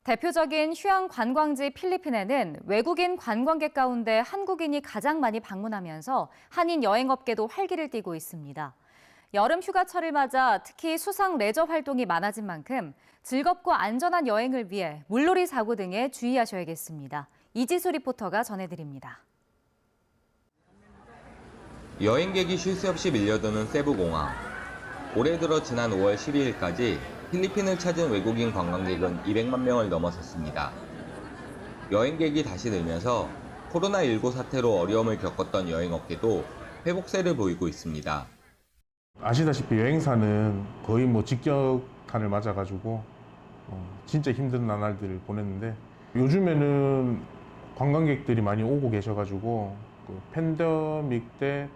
대표적인 휴양 관광지 필리핀에는 외국인 관광객 가운데 한국인이 가장 많이 방문하면서 한인 여행업계도 활기를 띠고 있습니다. 여름 휴가철을 맞아 특히 수상 레저 활동이 많아진 만큼 즐겁고 안전한 여행을 위해 물놀이 사고 등에 주의하셔야겠습니다. 이지수 리포터가 전해드립니다. 여행객이 쉴 새 없이 밀려드는 세부공항. 올해 들어 지난 5월 12일까지 필리핀을 찾은 외국인 관광객은 200만 명을 넘어섰습니다. 여행객이 다시 늘면서 코로나19 사태로 어려움을 겪었던 여행업계도 회복세를 보이고 있습니다. 아시다시피 여행사는 거의 직격탄을 맞아가지고 진짜 힘든 나날들을 보냈는데 요즘에는 관광객들이 많이 오고 계셔가지고 그 팬데믹 때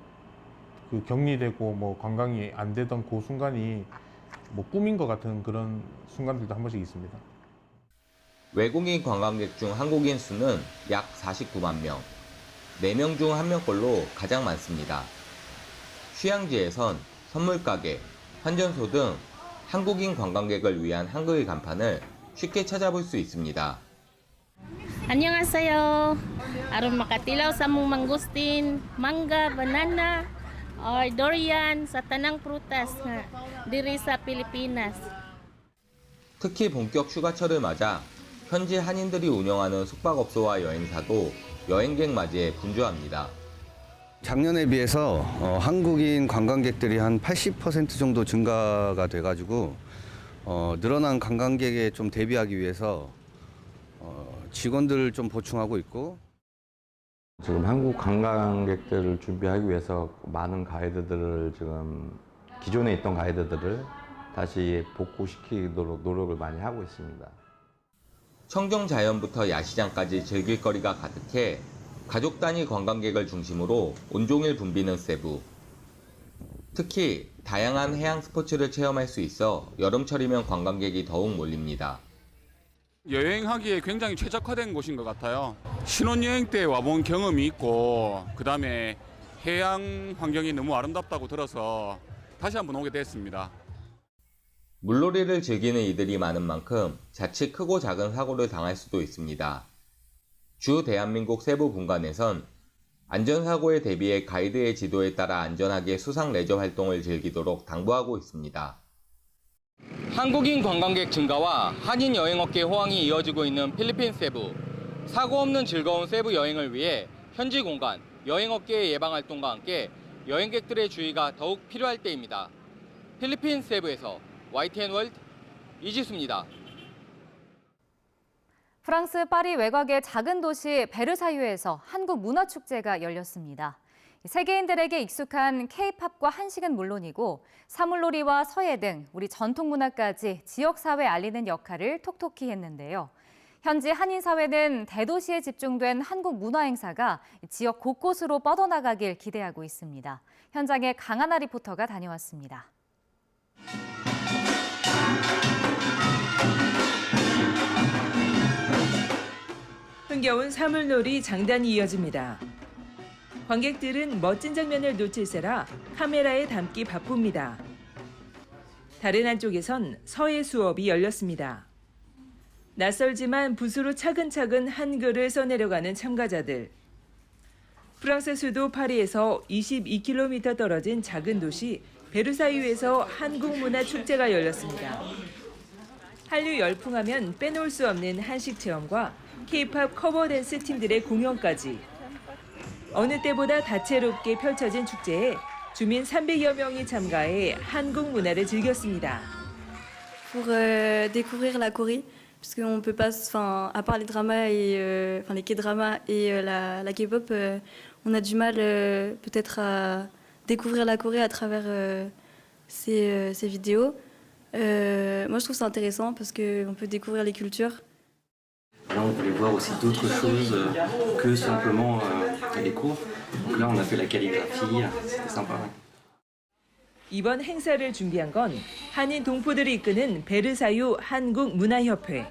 그 격리되고 관광이 안 되던 그 순간이 꿈인 것 같은 그런 순간들도 한 번씩 있습니다. 외국인 관광객 중 한국인 수는 약 49만 명, 4명 중 1명꼴로 가장 많습니다. 휴양지에선 선물가게, 환전소 등 한국인 관광객을 위한 한글 간판을 쉽게 찾아볼 수 있습니다. Annyeonghaseyo. Aron makatilaw sa mong mangustin, mangga, banana, or durian sa tanang prutas nga diri sa Pilipinas. 특히 본격 휴가철을 맞아 현지 한인들이 운영하는 숙박업소와 여행사도 여행객 맞이에 분주합니다. 작년에 비해서 한국인 관광객들이 한 80% 정도 증가가 돼가지고 늘어난 관광객에 좀 대비하기 위해서 직원들을 좀 보충하고 있고. 지금 한국 관광객들을 준비하기 위해서 많은 가이드들을 지금 기존에 있던 가이드들을 다시 복구시키도록 노력을 많이 하고 있습니다. 청정 자연부터 야시장까지 즐길 거리가 가득해 가족 단위 관광객을 중심으로 온종일 붐비는 세부. 특히 다양한 해양 스포츠를 체험할 수 있어 여름철이면 관광객이 더욱 몰립니다. 여행하기에 굉장히 최적화된 곳인 것 같아요. 신혼여행 때 와본 경험이 있고 그다음에 해양 환경이 너무 아름답다고 들어서 다시 한번 오게 됐습니다. 물놀이를 즐기는 이들이 많은 만큼 자칫 크고 작은 사고를 당할 수도 있습니다. 주 대한민국 세부 분관에선 안전사고에 대비해 가이드의 지도에 따라 안전하게 수상 레저 활동을 즐기도록 당부하고 있습니다. 한국인 관광객 증가와 한인 여행업계 호황이 이어지고 있는 필리핀 세부. 사고 없는 즐거운 세부 여행을 위해 현지 공간, 여행업계의 예방활동과 함께 여행객들의 주의가 더욱 필요할 때입니다. 필리핀 세부에서 YTN 월드 이지수입니다. 프랑스 파리 외곽의 작은 도시 베르사유에서 한국 문화축제가 열렸습니다. 세계인들에게 익숙한 K-팝과 한식은 물론이고 사물놀이와 서예 등 우리 전통 문화까지 지역사회에 알리는 역할을 톡톡히 했는데요. 현지 한인사회는 대도시에 집중된 한국 문화 행사가 지역 곳곳으로 뻗어나가길 기대하고 있습니다. 현장에 강하나 리포터가 다녀왔습니다. 흥겨운 사물놀이 장단이 이어집니다. 관객들은 멋진 장면을 놓칠세라 카메라에 담기 바쁩니다. 다른 한쪽에선 서예 수업이 열렸습니다. 낯설지만 붓으로 차근차근 한글을 써내려가는 참가자들. 프랑스 수도 파리에서 22km 떨어진 작은 도시 베르사유에서 한국문화축제가 열렸습니다. 한류 열풍하면 빼놓을 수 없는 한식 체험과 K-팝 커버 댄스 팀들의 공연까지. 어느 때보다 다채롭게 펼쳐진 축제에 주민 300여 명이 참가해 한국 문화를 즐겼습니다. Pour découvrir la Corée, parce qu'on peut pas, à part les dramas et les K-dramas et la K-pop, on a du mal peut-être à découvrir la Corée à travers ces vidéos. Moi, je trouve ça intéressant parce qu'on peut découvrir les cultures. Là, on voulait voir aussi d'autres choses que simplement les cours. Donc là, on a fait la calligraphie, c'était sympa. 이번 행사를 준비한 건 한인 동포들이 이끄는 베르사유 한국문화협회.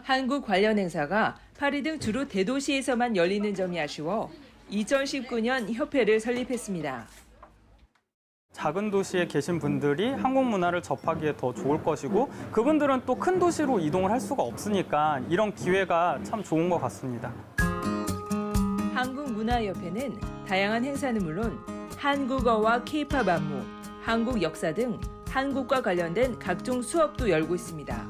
한국 관련 행사가 파리 등 주로 대도시에서만 열리는 점이 아쉬워 2019년 협회를 설립했습니다. 작은 도시에 계신 분들이 한국 문화를 접하기에 더 좋을 것이고 그분들은 또 큰 도시로 이동을 할 수가 없으니까 이런 기회가 참 좋은 것 같습니다. 한국문화협회는 다양한 행사는 물론 한국어와 K-팝 안무, 한국 역사 등 한국과 관련된 각종 수업도 열고 있습니다.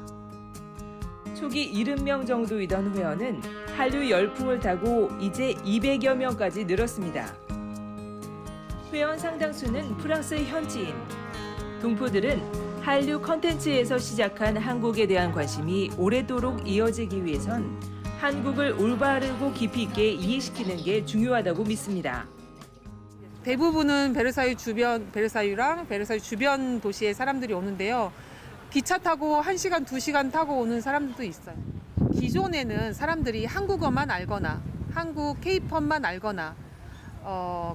초기 70명 정도이던 회원은 한류 열풍을 타고 이제 200여 명까지 늘었습니다. 회원 상당수는 프랑스 현지인. 동포들은 한류 컨텐츠에서 시작한 한국에 대한 관심이 오래도록 이어지기 위해선 한국을 올바르고 깊이 있게 이해시키는 게 중요하다고 믿습니다. 대부분은 베르사유랑 베르사유 주변 도시의 사람들이 오는데요. 기차 타고 1시간, 2시간 타고 오는 사람들도 있어요. 기존에는 사람들이 한국어만 알거나 한국 K-팝만 알거나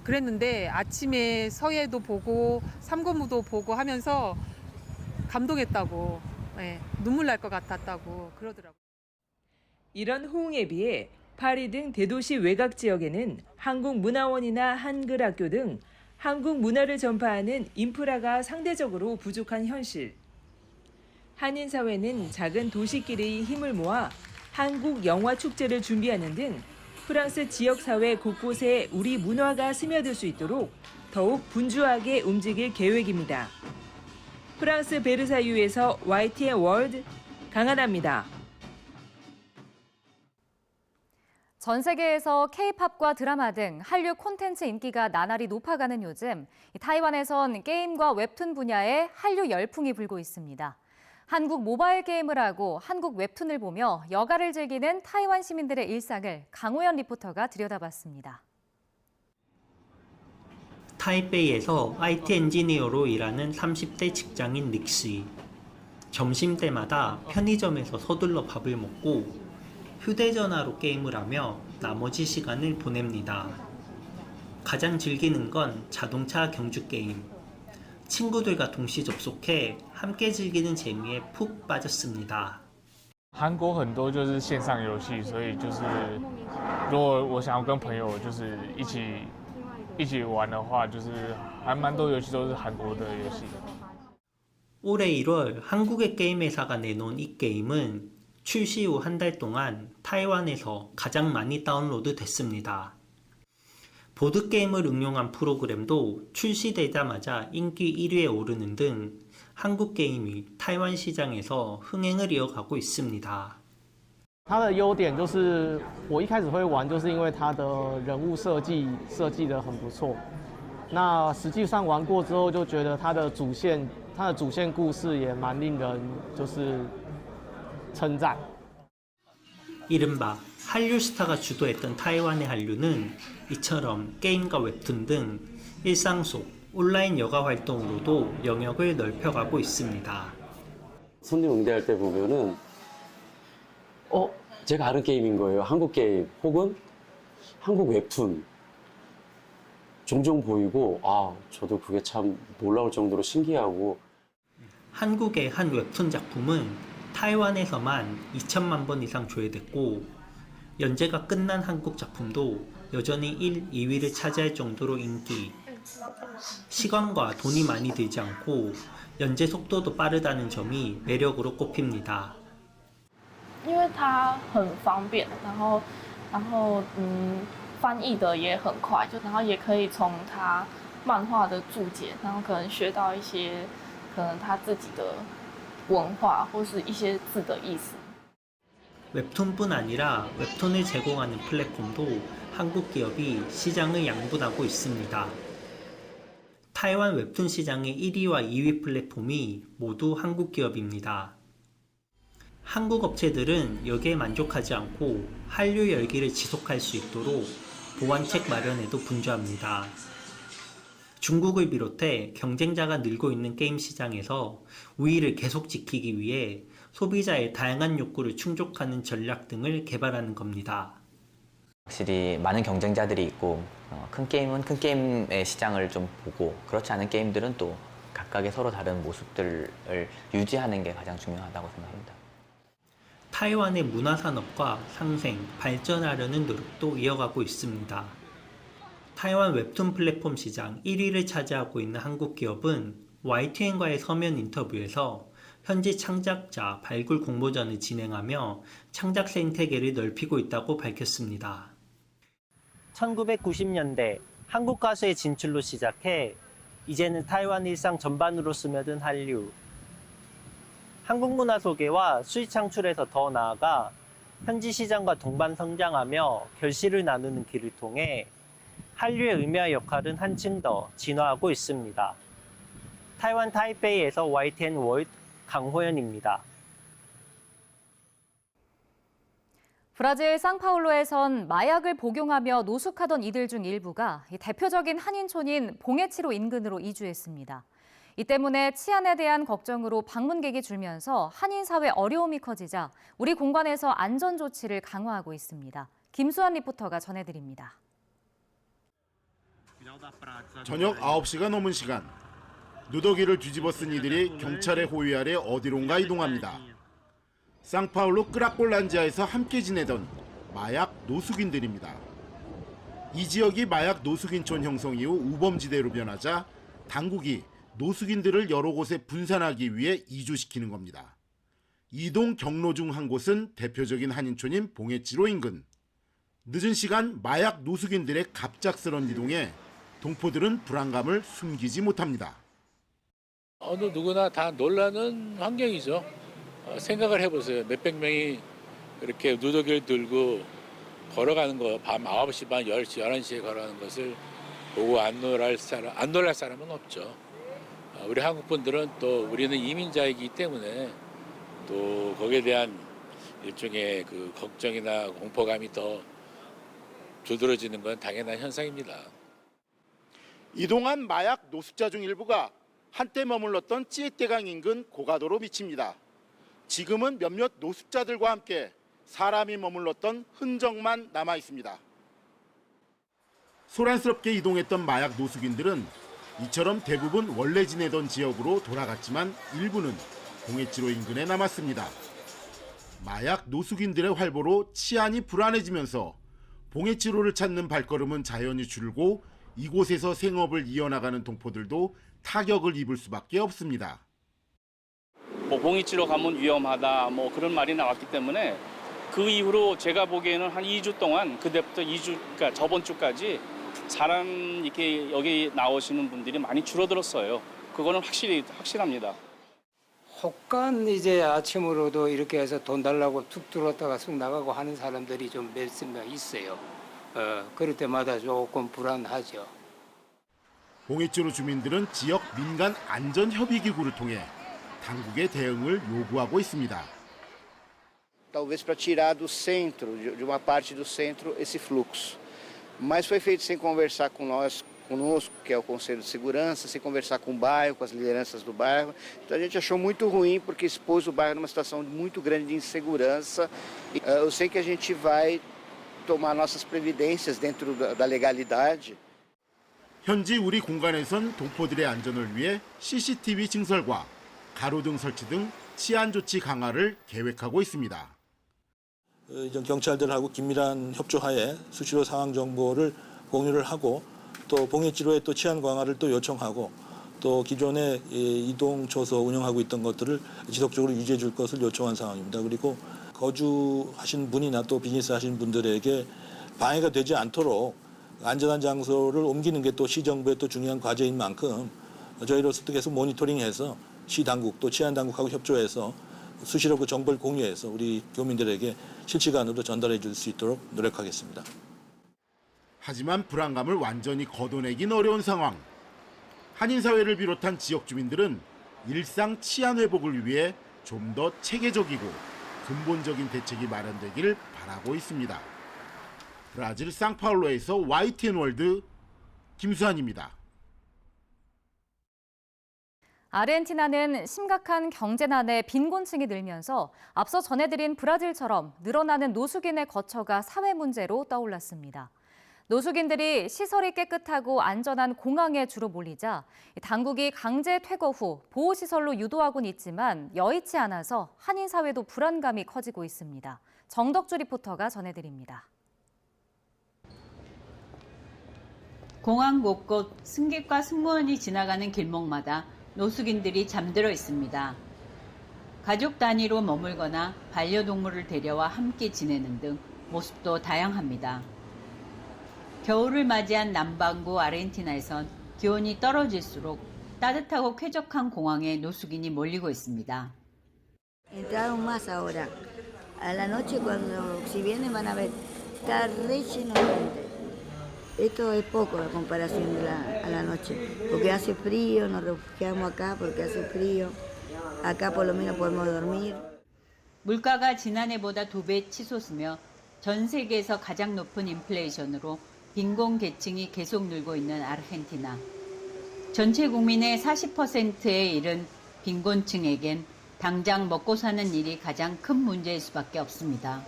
그랬는데 아침에 서예도 보고 삼고무도 보고 하면서 감동했다고, 눈물 날 것 같았다고 그러더라고요. 이런 호응에 비해 파리 등 대도시 외곽 지역에는 한국문화원이나 한글학교 등 한국 문화를 전파하는 인프라가 상대적으로 부족한 현실. 한인사회는 작은 도시끼리 힘을 모아 한국 영화 축제를 준비하는 등 프랑스 지역사회 곳곳에 우리 문화가 스며들 수 있도록 더욱 분주하게 움직일 계획입니다. 프랑스 베르사유에서 YTN 월드 강하나입니다. 전 세계에서 K-팝과 드라마 등 한류 콘텐츠 인기가 나날이 높아가는 요즘 타이완에선 게임과 웹툰 분야에 한류 열풍이 불고 있습니다. 한국 모바일 게임을 하고 한국 웹툰을 보며 여가를 즐기는 타이완 시민들의 일상을 강호연 리포터가 들여다봤습니다. 타이베이에서 IT 엔지니어로 일하는 30대 직장인 닉씨. 점심때마다 편의점에서 서둘러 밥을 먹고 휴대전화로 게임을 하며 나머지 시간을 보냅니다. 가장 즐기는 건 자동차 경주 게임. 친구들과 동시 접속해 함께 즐기는 재미에 푹 빠졌습니다. 韩国很多就是线上游戏，所以就是如果我想要跟朋友就是一起玩的话，就是还蛮多游戏都是韩国的游戏。 올해 1월 한국의 게임 회사가 내놓은 이 게임은 출시 후 한 달 동안 타이완에서 가장 많이 다운로드 됐습니다. 보드게임을 응용한 프로그램도 출시되자마자 인기 1위에 오르는 등 한국 게임이 타이완 시장에서 흥행을 이어가고 있습니다. 它的优点就是我一开始会玩，就是因为它的人物设计得很不错。那实际上玩过之后，就觉得它的主线故事也蛮令人就是称赞。 이른바 한류 스타가 주도했던 타이완의 한류는 이처럼 게임과 웹툰 등 일상 속 온라인 여가 활동으로도 영역을 넓혀가고 있습니다. 손님 응대할 때 보면은 제가 아는 게임인 거예요. 한국 게임 혹은 한국 웹툰 종종 보이고 저도 그게 참 놀라울 정도로 신기하고. 한국의 한 웹툰 작품은 타이완에서만 2천만 번 이상 조회됐고 연재가 끝난 한국 작품도 여전히 1, 2위를 차지할 정도로 인기. 시간과 돈이 많이 들지 않고 연재 속도도 빠르다는 점이 매력으로 꼽힙니다. 因为它很方便，然后翻译的也很快，然后也可以从它漫画的注解，然后可能学到一些可能他自己的文化或是一些字的意思。 웹툰뿐 아니라 웹툰을 제공하는 플랫폼도 한국 기업이 시장을 양분하고 있습니다. 타이완 웹툰 시장의 1위와 2위 플랫폼이 모두 한국 기업입니다. 한국 업체들은 여기에 만족하지 않고 한류 열기를 지속할 수 있도록 보완책 마련에도 분주합니다. 중국을 비롯해 경쟁자가 늘고 있는 게임 시장에서 우위를 계속 지키기 위해 소비자의 다양한 욕구를 충족하는 전략 등을 개발하는 겁니다. 확실히 많은 경쟁자들이 있고 큰 게임은 큰 게임의 시장을 좀 보고 그렇지 않은 게임들은 또 각각의 서로 다른 모습들을 유지하는 게 가장 중요하다고 생각합니다. 타이완의 문화산업과 상생, 발전하려는 노력도 이어가고 있습니다. 타이완 웹툰 플랫폼 시장 1위를 차지하고 있는 한국 기업은 YTN과의 서면 인터뷰에서 현지 창작자 발굴 공모전을 진행하며 창작 생태계를 넓히고 있다고 밝혔습니다. 1990년대 한국 가수의 진출로 시작해 이제는 타이완 일상 전반으로 스며든 한류. 한국 문화 소개와 수익 창출에서 더 나아가 현지 시장과 동반 성장하며 결실을 나누는 길을 통해 한류의 의미와 역할은 한층 더 진화하고 있습니다. 타이완 타이베이에서 YTN 월드 강호연입니다. 브라질 상파울루에선 마약을 복용하며 노숙하던 이들 중 일부가 대표적인 한인촌인 봉해치로 인근으로 이주했습니다. 이 때문에 치안에 대한 걱정으로 방문객이 줄면서 한인 사회 어려움이 커지자 우리 공관에서 안전 조치를 강화하고 있습니다. 김수환 리포터가 전해드립니다. 저녁 9시가 넘은 시간, 누더기를 뒤집어 쓴 이들이 경찰의 호위 아래 어디론가 이동합니다. 상파울루 끄라꼴란지아에서 함께 지내던 마약 노숙인들입니다. 이 지역이 마약 노숙인촌 형성 이후 우범지대로 변하자 당국이 노숙인들을 여러 곳에 분산하기 위해 이주시키는 겁니다. 이동 경로 중 한 곳은 대표적인 한인촌인 봉해치로 인근. 늦은 시간 마약 노숙인들의 갑작스런 이동에 동포들은 불안감을 숨기지 못합니다. 어느 누구나 다 놀라는 환경이죠. 생각을 해보세요. 몇백 명이 이렇게 누더기를 들고 걸어가는 거, 밤 9시 반, 10시, 11시에 걸어가는 것을 보고 안 놀랄 사람은 없죠. 우리 한국 분들은 또 우리는 이민자이기 때문에 또 거기에 대한 일종의 그 걱정이나 공포감이 더 두드러지는 건 당연한 현상입니다. 이동한 마약 노숙자 중 일부가 한때 머물렀던 찌에떼강 인근 고가도로 미칩니다. 지금은 몇몇 노숙자들과 함께 사람이 머물렀던 흔적만 남아 있습니다. 소란스럽게 이동했던 마약 노숙인들은 이처럼 대부분 원래 지내던 지역으로 돌아갔지만 일부는 봉해치로 인근에 남았습니다. 마약 노숙인들의 활보로 치안이 불안해지면서 봉해치로를 찾는 발걸음은 자연히 줄고 이곳에서 생업을 이어나가는 동포들도 타격을 입을 수밖에 없습니다. 봉해치로 가면 위험하다 그런 말이 나왔기 때문에 그 이후로 제가 보기에는 한 2주 동안 그때부터 2주 그러니까 저번 주까지 사람 이렇게 여기 나오시는 분들이 많이 줄어들었어요. 그거는 확실합니다. 혹간 이제 아침으로도 이렇게 해서 돈 달라고 툭 들어왔다가 쑥 나가고 하는 사람들이 좀 몇십 명 있어요. 그럴 때마다 조금 불안하죠. 봉해치로 주민들은 지역 민간 안전협의기구를 통해 당국의 대응을 요구하고 있습니다. Talvez para tirar do centro, de uma parte do centro, esse fluxo. Mas foi feito sem conversar conosco, que é o Conselho de Segurança, sem conversar com o bairro, com as lideranças do bairro. Então a gente achou muito ruim porque expôs o bairro numa situação muito grande de insegurança. Eu sei que a gente vai tomar nossas previdências dentro da legalidade. 현지 우리 공간에선 동포들의 안전을 위해 CCTV 증설과 가로등 설치 등 치안 조치 강화를 계획하고 있습니다. 경찰들하고 긴밀한 협조하에 수시로 상황 정보를 공유를 하고 또 봉해치로의 또 치안 강화를 또 요청하고 또 기존에 이동 초소 운영하고 있던 것들을 지속적으로 유지해 줄 것을 요청한 상황입니다. 그리고 거주하신 분이나 또 비즈니스 하신 분들에게 방해가 되지 않도록 안전한 장소를 옮기는 게 또 시정부의 또 중요한 과제인 만큼 저희로서도 계속 모니터링해서 시 당국 또 치안 당국하고 협조해서 수시로 그 정보를 공유해서 우리 교민들에게 실시간으로 전달해 줄 수 있도록 노력하겠습니다. 하지만 불안감을 완전히 걷어내긴 어려운 상황. 한인 사회를 비롯한 지역 주민들은 일상 치안 회복을 위해 좀 더 체계적이고 근본적인 대책이 마련되기를 바라고 있습니다. 브라질 상파울루에서 YTN 월드 김수환입니다. 아르헨티나는 심각한 경제난에 빈곤층이 늘면서 앞서 전해드린 브라질처럼 늘어나는 노숙인의 거처가 사회 문제로 떠올랐습니다. 노숙인들이 시설이 깨끗하고 안전한 공항에 주로 몰리자 당국이 강제 퇴거 후 보호시설로 유도하곤 있지만 여의치 않아서 한인 사회도 불안감이 커지고 있습니다. 정덕주 리포터가 전해드립니다. 공항 곳곳 승객과 승무원이 지나가는 길목마다 노숙인들이 잠들어 있습니다. 가족 단위로 머물거나 반려동물을 데려와 함께 지내는 등 모습도 다양합니다. 겨울을 맞이한 남반구 아르헨티나에선 기온이 떨어질수록 따뜻하고 쾌적한 공항에 노숙인이 몰리고 있습니다. Entraron más ahora. A la noche cuando si vienen van a ver está re lleno de gente. Esto es poco a comparación a la noche, porque hace frío, nos refugiamos acá porque hace frío. Acá por lo menos podemos dormir. 물가가 지난해보다 2배 치솟으며 전 세계에서 가장 높은 인플레이션으로 빈곤 계층이 계속 늘고 있는 아르헨티나. 전체 국민의 40%에 이른 빈곤층에겐 당장 먹고 사는 일이 가장 큰 문제일 수밖에 없습니다.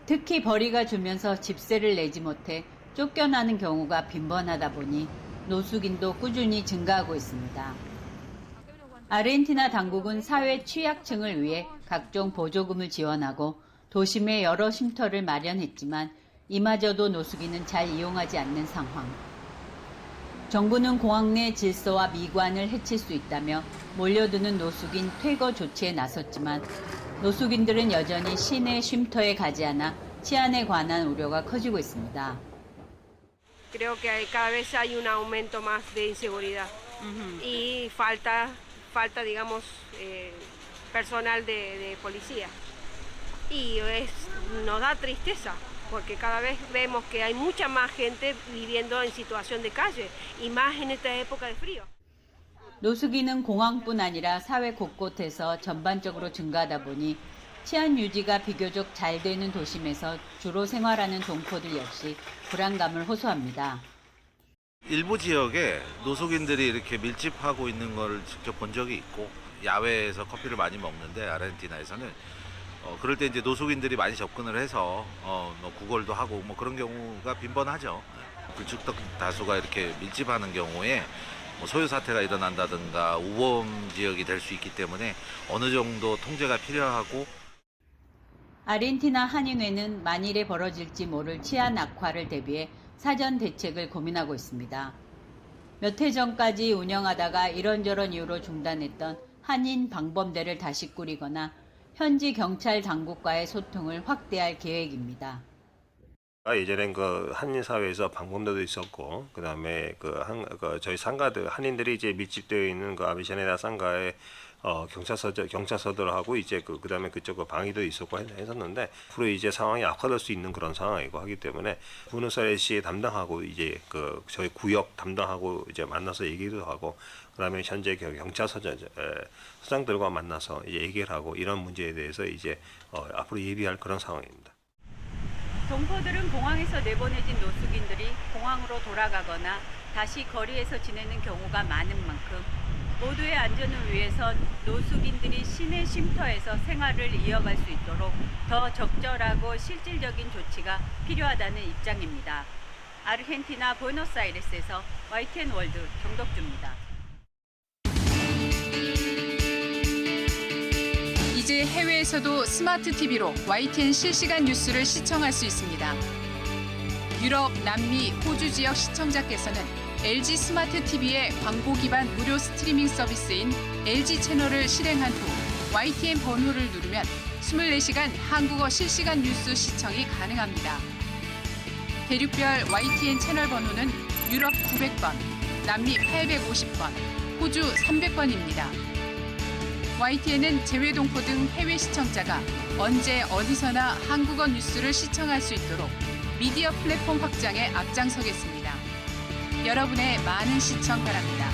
특히 벌이가 주면서 집세를 내지 못해 쫓겨나는 경우가 빈번하다 보니 노숙인도 꾸준히 증가하고 있습니다. 아르헨티나 당국은 사회 취약층을 위해 각종 보조금을 지원하고 도심에 여러 쉼터를 마련했지만 이마저도 노숙인은 잘 이용하지 않는 상황. 정부는 공항 내 질서와 미관을 해칠 수 있다며 몰려드는 노숙인 퇴거 조치에 나섰지만 노숙인들은 여전히 시내 쉼터에 가지 않아 치안에 관한 우려가 커지고 있습니다. Creo que cada vez hay un aumento más de inseguridad y falta digamos, personal de policía. Y nos da tristeza porque cada vez vemos que hay mucha más gente viviendo en situación de calle y más en esta época de frío. 노숙인은 공항뿐 아니라 사회 곳곳에서 전반적으로 증가하다 보니 치안 유지가 비교적 잘 되는 도심에서 주로 생활하는 동포들 역시 불안감을 호소합니다. 일부 지역에 노숙인들이 이렇게 밀집하고 있는 걸 직접 본 적이 있고 야외에서 커피를 많이 먹는데 아르헨티나에서는 그럴 때 이제 노숙인들이 많이 접근을 해서 구걸도 하고 뭐 그런 경우가 빈번하죠. 불특정 다수가 이렇게 밀집하는 경우에 소요 사태가 일어난다든가 우범 지역이 될 수 있기 때문에 어느 정도 통제가 필요하고. 아르헨티나 한인회는 만일에 벌어질지 모를 치안 악화를 대비해 사전 대책을 고민하고 있습니다. 몇 해 전까지 운영하다가 이런저런 이유로 중단했던 한인 방범대를 다시 꾸리거나 현지 경찰 당국과의 소통을 확대할 계획입니다. 예전엔 그 한인 사회에서 방범대도 있었고, 그다음에 저희 상가들 한인들이 이제 밀집되어 있는 그 아비샤네다 상가에 경찰서들하고 이제 그다음에 그쪽 방위도 있었고 했었는데 앞으로 이제 상황이 악화될 수 있는 그런 상황이고 하기 때문에 부노스아이레스에 담당하고 이제 저희 구역 담당하고 이제 만나서 얘기도 하고 그다음에 현재 경찰서장들과 만나서 이제 얘기를 하고 이런 문제에 대해서 이제 앞으로 예비할 그런 상황입니다. 동포들은 공항에서 내보내진 노숙인들이 공항으로 돌아가거나 다시 거리에서 지내는 경우가 많은 만큼 모두의 안전을 위해선 노숙인들이 시내 쉼터에서 생활을 이어갈 수 있도록 더 적절하고 실질적인 조치가 필요하다는 입장입니다. 아르헨티나 부에노스아이레스에서 YTN 월드 정덕주입니다. 이제 해외에서도 스마트 TV로 YTN 실시간 뉴스를 시청할 수 있습니다. 유럽, 남미, 호주 지역 시청자께서는 LG 스마트 TV의 광고 기반 무료 스트리밍 서비스인 LG 채널을 실행한 후 YTN 번호를 누르면 24시간 한국어 실시간 뉴스 시청이 가능합니다. 대륙별 YTN 채널 번호는 유럽 900번, 남미 850번, 호주 300번입니다. YTN은 재외동포 등 해외 시청자가 언제 어디서나 한국어 뉴스를 시청할 수 있도록 미디어 플랫폼 확장에 앞장서겠습니다. 여러분의 많은 시청 바랍니다.